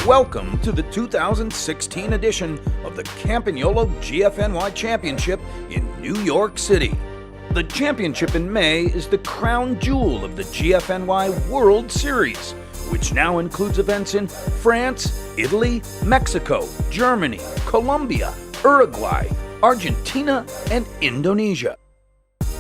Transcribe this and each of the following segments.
Welcome to the 2016 edition of the Campagnolo GFNY Championship in New York City. The championship in May is the crown jewel of the GFNY World Series, which now includes events in France, Italy, Mexico, Germany, Colombia, Uruguay, Argentina, and Indonesia.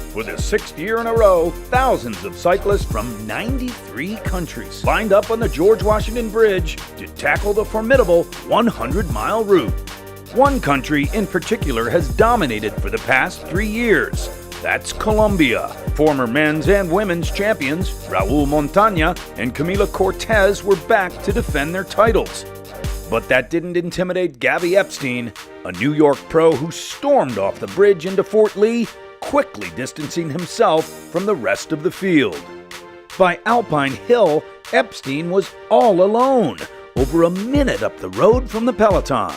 For the sixth year in a row, thousands of cyclists from 93 countries lined up on the George Washington Bridge to tackle the formidable 100-mile route. One country in particular has dominated for the past 3 years. That's Colombia. Former men's and women's champions Raul Montaña and Camila Cortez were back to defend their titles. But that didn't intimidate Gabby Epstein, a New York pro who stormed off the bridge into Fort Lee, quickly distancing himself from the rest of the field. By Alpine Hill, Epstein was all alone, over a minute up the road from the peloton.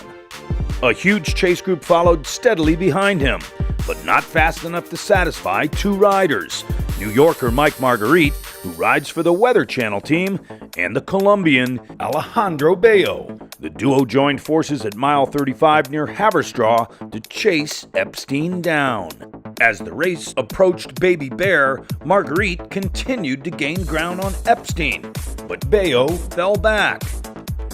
A huge chase group followed steadily behind him, but not fast enough to satisfy two riders, New Yorker Mike Marguerite, who rides for the Weather Channel team, and the Colombian Alejandro Bello. The duo joined forces at mile 35 near Haverstraw to chase Epstein down. As the race approached Baby Bear, Marguerite continued to gain ground on Epstein, but Bello fell back.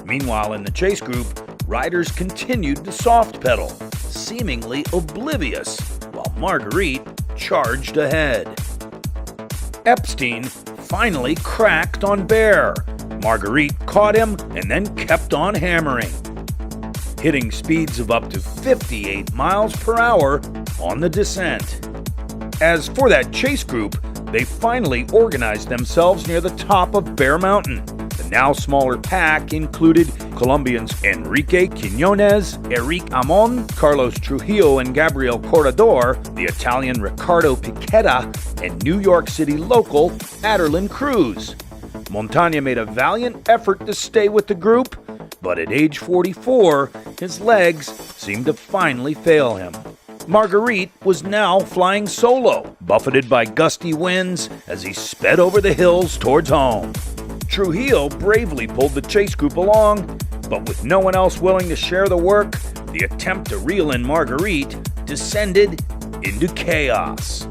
Meanwhile, in the chase group, riders continued to soft pedal, seemingly oblivious, while Marguerite charged ahead. Epstein finally cracked on Bear. Marguerite caught him and then kept on hammering, hitting speeds of up to 58 miles per hour on the descent. As for that chase group, they finally organized themselves near the top of Bear Mountain. The now smaller pack included Colombians Enrique Quiñones, Eric Amon, Carlos Trujillo, and Gabriel Corredor, the Italian Riccardo Pichetta, and New York City local Aderlyn Cruz. Montaña made a valiant effort to stay with the group, but at age 44, his legs seemed to finally fail him. Marguerite was now flying solo, buffeted by gusty winds as he sped over the hills towards home. Trujillo bravely pulled the chase group along, but with no one else willing to share the work, the attempt to reel in Marguerite descended into chaos.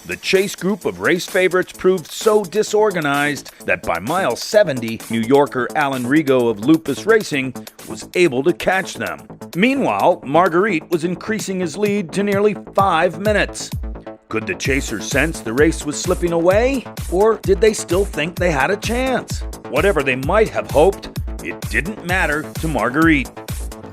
The chase group of race favorites proved so disorganized that by mile 70, New Yorker Alan Rigo of Lupus Racing was able to catch them. Meanwhile, Marguerite was increasing his lead to nearly 5 minutes. Could the chasers sense the race was slipping away, or did they still think they had a chance? Whatever they might have hoped, it didn't matter to Marguerite.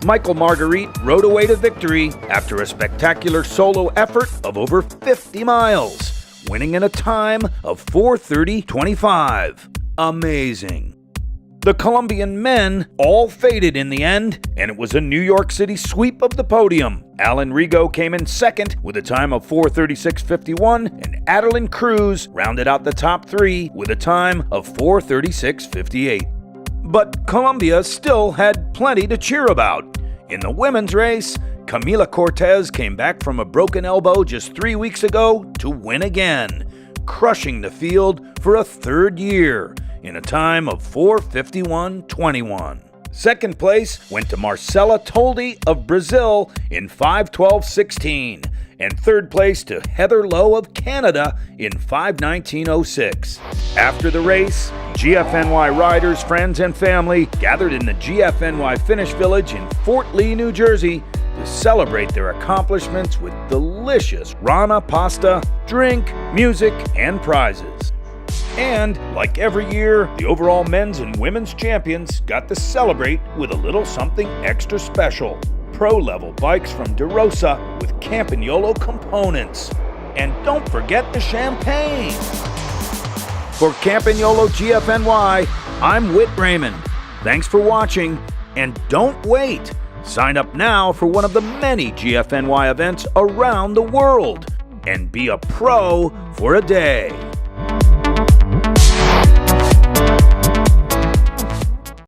Michael Marguerite rode away to victory after a spectacular solo effort of over 50 miles, winning in a time of 4:30.25. Amazing. The Colombian men all faded in the end, and it was a New York City sweep of the podium. Alan Rigo came in second with a time of 4:36.51, and Aderlyn Cruz rounded out the top three with a time of 4:36.58. But Colombia still had plenty to cheer about. In the women's race, Camila Cortez came back from a broken elbow just 3 weeks ago to win again, crushing the field for a third year in a time of 4:51.21. Second place went to Marcela Toldi of Brazil in 5:12.16, and third place to Heather Lowe of Canada in 5:19.06. After the race, GFNY riders, friends, and family gathered in the GFNY Finish Village in Fort Lee, New Jersey to celebrate their accomplishments with delicious Rana pasta, drink, music, and prizes. And, like every year, the overall men's and women's champions got to celebrate with a little something extra special. Pro-level bikes from DeRosa with Campagnolo components. And don't forget the champagne! For Campagnolo GFNY, I'm Whit Raymond. Thanks for watching, and don't wait! Sign up now for one of the many GFNY events around the world, and be a pro for a day.